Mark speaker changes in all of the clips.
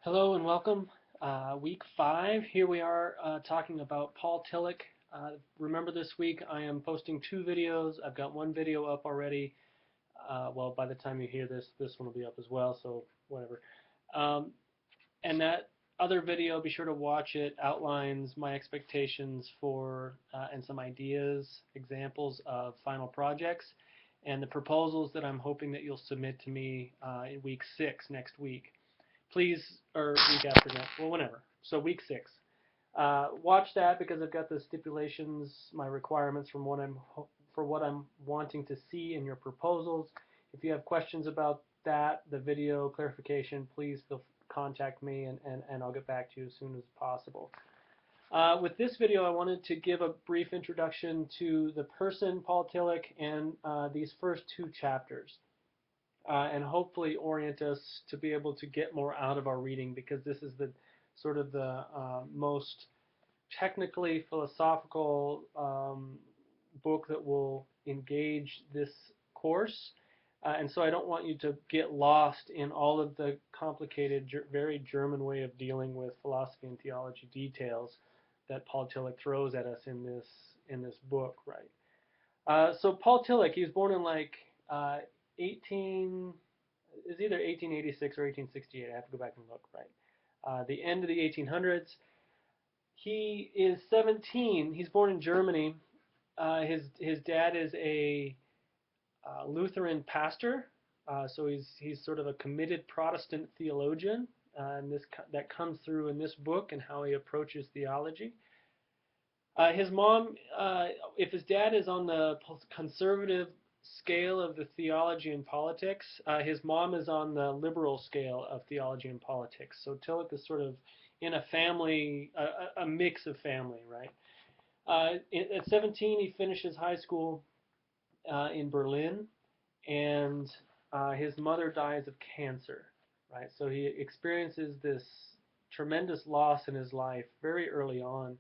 Speaker 1: Hello and welcome. Week 5. Here we are talking about Paul Tillich. Remember this week I am posting 2 videos. I've got one video up already. Well, by the time you hear this one will be up as well, so whatever. Um, and that other video, be sure to watch it, outlines my expectations for and some ideas, examples of final projects, and the proposals that I'm hoping that you'll submit to me in week 6 next week. Please, or week after next, well, whenever. So week 6. Watch that because I've got the stipulations, my requirements from for what I'm wanting to see in your proposals. If you have questions about that, the video clarification, please contact me and I'll get back to you as soon as possible. With this video, I wanted to give a brief introduction to the person, Paul Tillich, and these first 2 chapters. And hopefully orient us to be able to get more out of our reading, because this is the sort of the most technically philosophical book that will engage this course. And so I don't want you to get lost in all of the complicated, very German way of dealing with philosophy and theology details that Paul Tillich throws at us in this book, right? So Paul Tillich, he was born in like 18, is either 1886 or 1868. I have to go back and look, right? The end of the 1800s. He is 17. He's born in Germany. His dad is a Lutheran pastor, so he's sort of a committed Protestant theologian, and that comes through in this book and how he approaches theology. His mom, if his dad is on the conservative scale of the theology and politics, his mom is on the liberal scale of theology and politics. So Tillich is sort of in a family, a mix of family, right? At 17, he finishes high school in Berlin, and his mother dies of cancer, right? So he experiences this tremendous loss in his life very early on.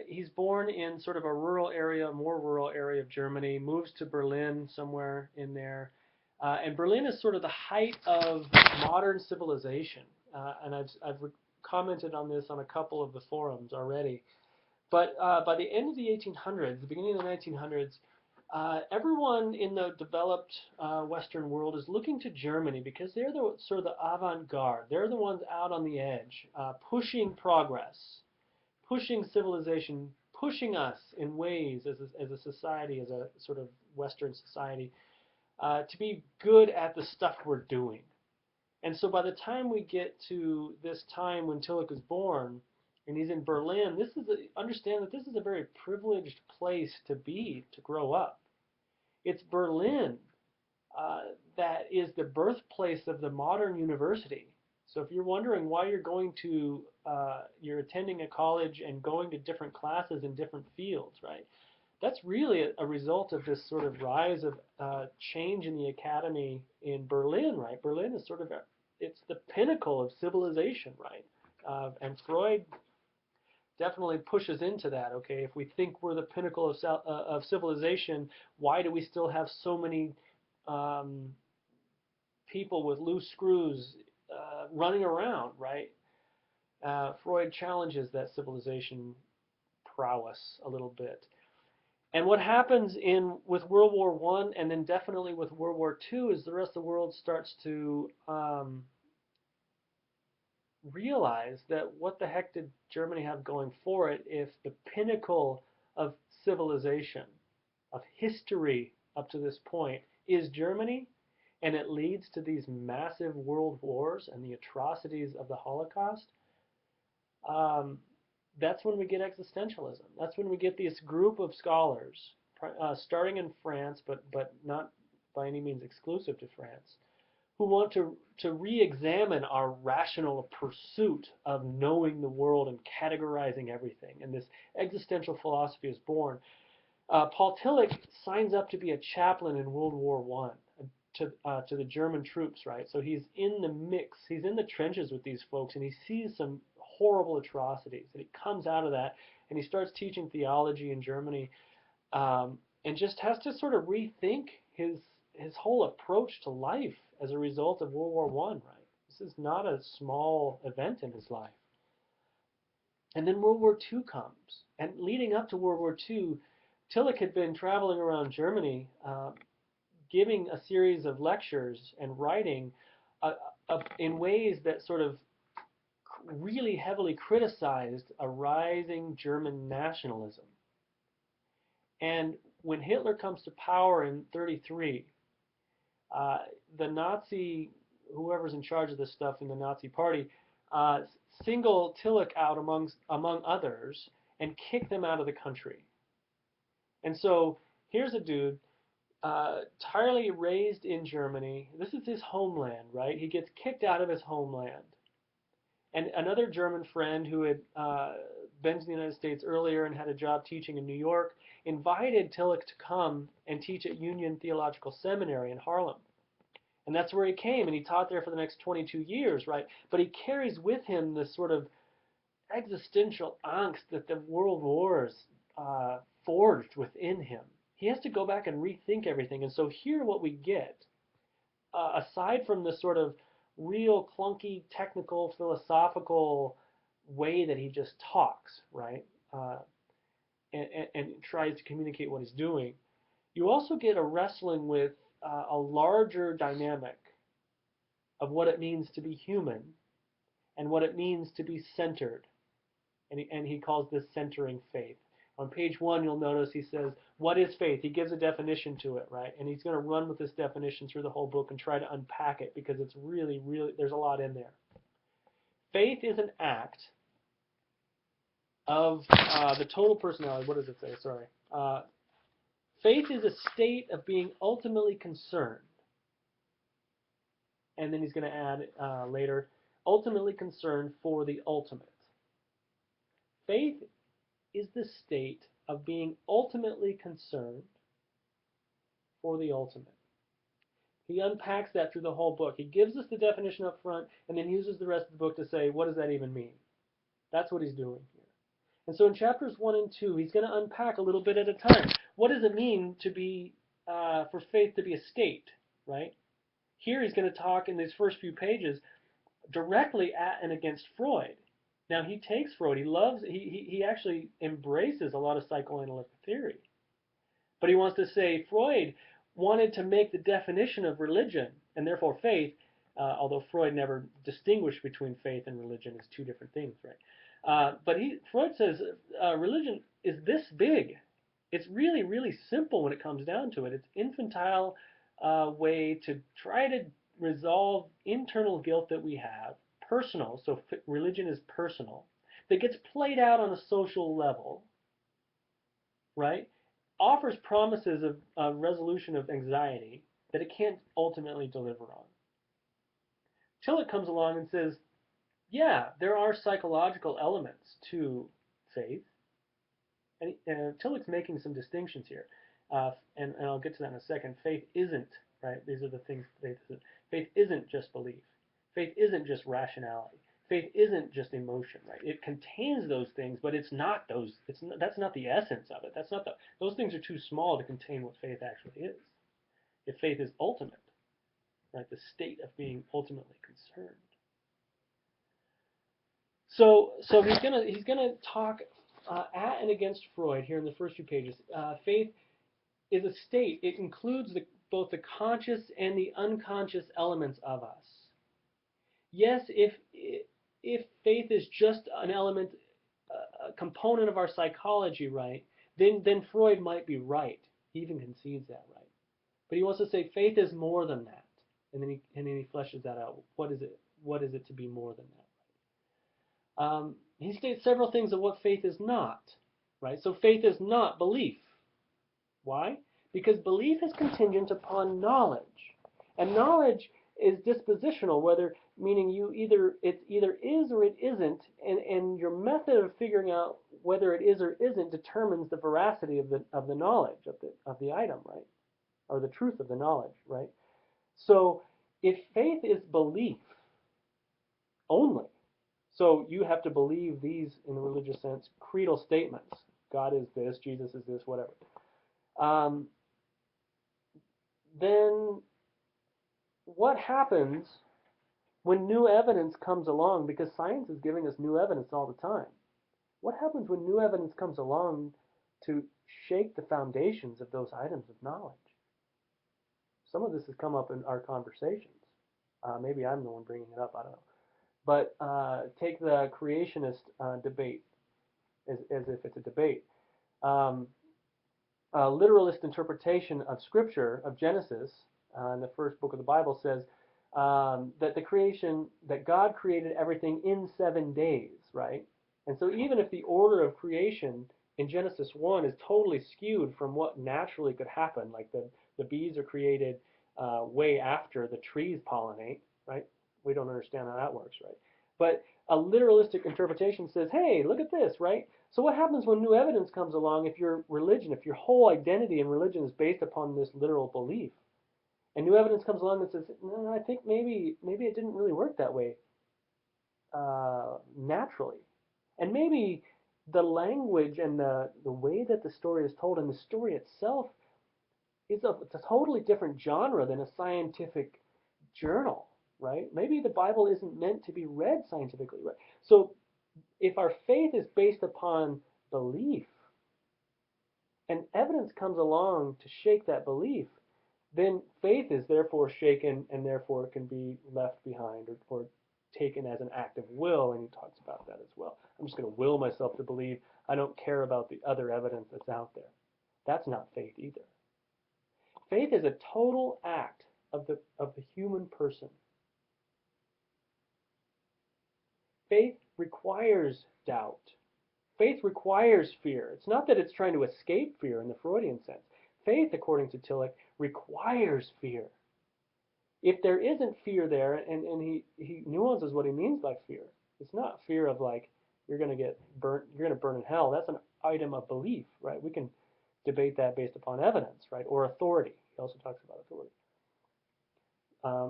Speaker 1: He's born in sort of a rural area, more rural area of Germany, moves to Berlin somewhere in there. And Berlin is sort of the height of modern civilization. And I've commented on this on a couple of the forums already. But by the end of the 1800s, the beginning of the 1900s, everyone in the developed Western world is looking to Germany because they're the sort of the avant-garde. They're the ones out on the edge, pushing progress, pushing civilization, pushing us in ways as a society, as a sort of Western society, to be good at the stuff we're doing. And so by the time we get to this time when Tillich is born, and he's in Berlin, understand that this is a very privileged place to be, to grow up. It's Berlin that is the birthplace of the modern university. So if you're wondering why you're attending a college and going to different classes in different fields, right? That's really a result of this sort of rise of change in the academy in Berlin, right? Berlin is sort of it's the pinnacle of civilization, right? And Freud definitely pushes into that. Okay, if we think we're the pinnacle of civilization, why do we still have so many um, people with loose screws running around, right? Freud challenges that civilization prowess a little bit. And what happens with World War One, and then definitely with World War Two, is the rest of the world starts to realize that what the heck did Germany have going for it if the pinnacle of civilization, of history up to this point, is Germany, and it leads to these massive world wars and the atrocities of the Holocaust. um, that's when we get existentialism. That's when we get this group of scholars, starting in France, but not by any means exclusive to France, who want to re-examine our rational pursuit of knowing the world and categorizing everything. And this existential philosophy is born. Paul Tillich signs up to be a chaplain in World War One to the German troops, right? So he's in the mix. He's in the trenches with these folks, and he sees some horrible atrocities. And he comes out of that, and he starts teaching theology in Germany, and just has to sort of rethink his whole approach to life as a result of World War One, right? This is not a small event in his life. And then World War II comes. And leading up to World War II, Tillich had been traveling around Germany, giving a series of lectures and writing in ways that sort of really heavily criticized a rising German nationalism. And when Hitler comes to power in 1933, the Nazi, whoever's in charge of this stuff in the Nazi party, single Tillich out among others and kick them out of the country. And so here's a dude entirely raised in Germany. This is his homeland, right? He gets kicked out of his homeland. And another German friend who had been to the United States earlier and had a job teaching in New York invited Tillich to come and teach at Union Theological Seminary in Harlem. And that's where he came, and he taught there for the next 22 years, right? But he carries with him this sort of existential angst that the world wars forged within him. He has to go back and rethink everything. And so here what we get, aside from the sort of real clunky, technical, philosophical way that he just talks, right? And tries to communicate what he's doing, you also get a wrestling with a larger dynamic of what it means to be human and what it means to be centered. And he calls this centering faith. On page 1, you'll notice he says, what is faith? He gives a definition to it, right? And he's going to run with this definition through the whole book and try to unpack it because it's really, really, there's a lot in there. Faith is an act of the total personality. What does it say? Sorry. Faith is a state of being ultimately concerned. And then he's going to add later, ultimately concerned for the ultimate. Faith is the state of being ultimately concerned for the ultimate. He unpacks that through the whole book. He gives us the definition up front and then uses the rest of the book to say, what does that even mean? That's what he's doing here. And so in chapters 1 and 2, he's going to unpack a little bit at a time. What does it mean to be, for faith to be a state, right? Here he's going to talk in these first few pages directly at and against Freud. Now he takes Freud. He actually embraces a lot of psychoanalytic theory. But he wants to say Freud wanted to make the definition of religion and therefore faith, although Freud never distinguished between faith and religion as two different things, right? But Freud says religion is this big. It's really, really simple when it comes down to it. It's infantile way to try to resolve internal guilt that we have, personal, so religion is personal, that gets played out on a social level, right? Offers promises of resolution of anxiety that it can't ultimately deliver on. Tillich comes along and says, yeah, there are psychological elements to faith. And Tillich's making some distinctions here. And I'll get to that in a second. Faith isn't, right? These are the things faith isn't. Faith isn't just belief. Faith isn't just rationality. Faith isn't just emotion, right? It contains those things, but it's not those. That's not the essence of it. That's not the. Those things are too small to contain what faith actually is. If faith is ultimate, right, the state of being ultimately concerned. So he's gonna talk at and against Freud here in the first few pages. Faith is a state. It includes both the conscious and the unconscious elements of us. Yes, if faith is just an element, a component of our psychology, right, then Freud might be right. He even concedes that, right? But he wants to say faith is more than that, and then he fleshes that out. What is it? What is it to be more than that? He states several things of what faith is not, right? So faith is not belief. Why? Because belief is contingent upon knowledge, and knowledge is dispositional, meaning it either is or it isn't, and your method of figuring out whether it is or isn't determines the veracity of the knowledge of the item, right, or the truth of the knowledge, right. So if faith is belief only, so you have to believe these, in the religious sense, creedal statements: God is this, Jesus is this, whatever. Then what happens When new evidence comes along, because science is giving us new evidence all the time, what happens when new evidence comes along to shake the foundations of those items of knowledge? Some of this has come up in our conversations. Maybe I'm the one bringing it up. I don't know. But take the creationist debate as if it's a debate. Um, a literalist interpretation of Scripture, of Genesis, in the first book of the Bible, says that God created everything in 7 days, right? And so even if the order of creation in Genesis 1 is totally skewed from what naturally could happen, like the bees are created way after the trees pollinate, right? We don't understand how that works, right? But a literalistic interpretation says, hey, look at this, right? So what happens when new evidence comes along if your religion, if your whole identity in religion is based upon this literal belief? And new evidence comes along and says, no, I think maybe it didn't really work that way naturally. And maybe the language and the way that the story is told and the story itself is it's a totally different genre than a scientific journal, right? Maybe the Bible isn't meant to be read scientifically, right? So if our faith is based upon belief and evidence comes along to shake that belief, then faith is therefore shaken and therefore can be left behind or taken as an act of will, and he talks about that as well. I'm just going to will myself to believe. I don't care about the other evidence that's out there. That's not faith either. Faith is a total act of the human person. Faith requires doubt. Faith requires fear. It's not that it's trying to escape fear in the Freudian sense. Faith, according to Tillich, requires fear. If there isn't fear there, and he nuances what he means by fear. It's not fear of like you're going to get burnt, you're going to burn in hell. That's an item of belief, right? We can debate that based upon evidence, right? Or authority. He also talks about authority.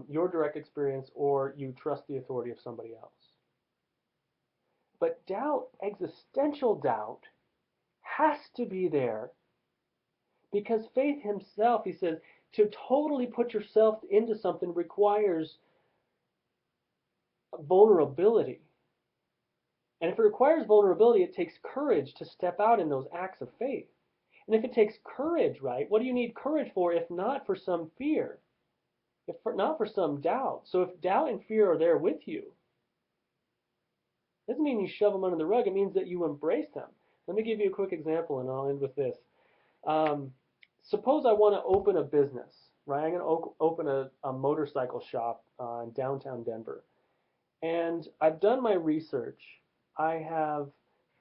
Speaker 1: Your direct experience, or you trust the authority of somebody else. But doubt, existential doubt, has to be there because faith himself, he says, to totally put yourself into something requires vulnerability. And if it requires vulnerability, it takes courage to step out in those acts of faith. And if it takes courage, right, what do you need courage for if not for some fear? If not for some doubt. So if doubt and fear are there with you, it doesn't mean you shove them under the rug. It means that you embrace them. Let me give you a quick example, and I'll end with this. Suppose I want to open a business, right? I'm going to open a motorcycle shop in downtown Denver. And I've done my research. I have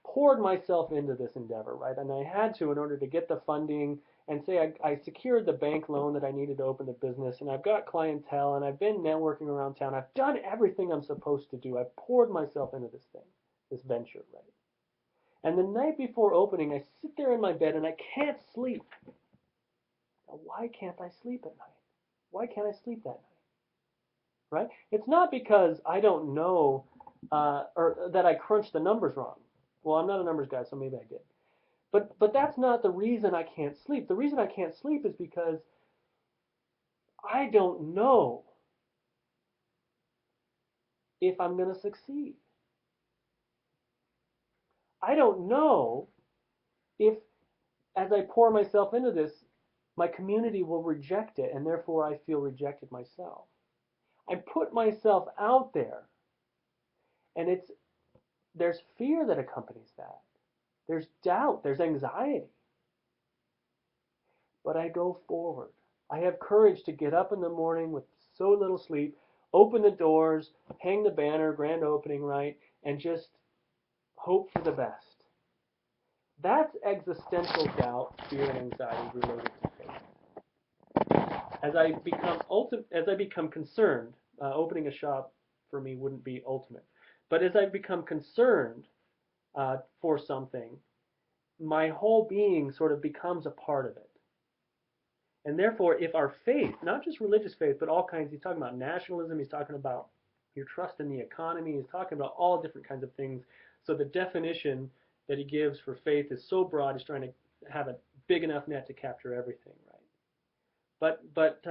Speaker 1: poured myself into this endeavor, right? And I had to in order to get the funding and say I secured the bank loan that I needed to open the business, and I've got clientele, and I've been networking around town. I've done everything I'm supposed to do. I've poured myself into this thing, this venture, right? And the night before opening, I sit there in my bed and I can't sleep. Now, why can't I sleep at night? Why can't I sleep that night? Right? It's not because I don't know or that I crunched the numbers wrong. Well, I'm not a numbers guy, so maybe I did. But that's not the reason I can't sleep. The reason I can't sleep is because I don't know if I'm going to succeed. I don't know if, as I pour myself into this, my community will reject it, and therefore I feel rejected myself. I put myself out there, and there's fear that accompanies that. There's doubt, there's anxiety. But I go forward. I have courage to get up in the morning with so little sleep, open the doors, hang the banner, grand opening, right, and just hope for the best. That's existential doubt, fear, and anxiety related to faith. As I become concerned, opening a shop for me wouldn't be ultimate, but as I become concerned for something, my whole being sort of becomes a part of it. And therefore, if our faith, not just religious faith, but all kinds, he's talking about nationalism, he's talking about your trust in the economy, he's talking about all different kinds of things. So the definition that he gives for faith is so broad, he's trying to have a big enough net to capture everything, right? But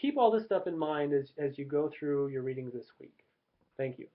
Speaker 1: keep all this stuff in mind as you go through your readings this week. Thank you.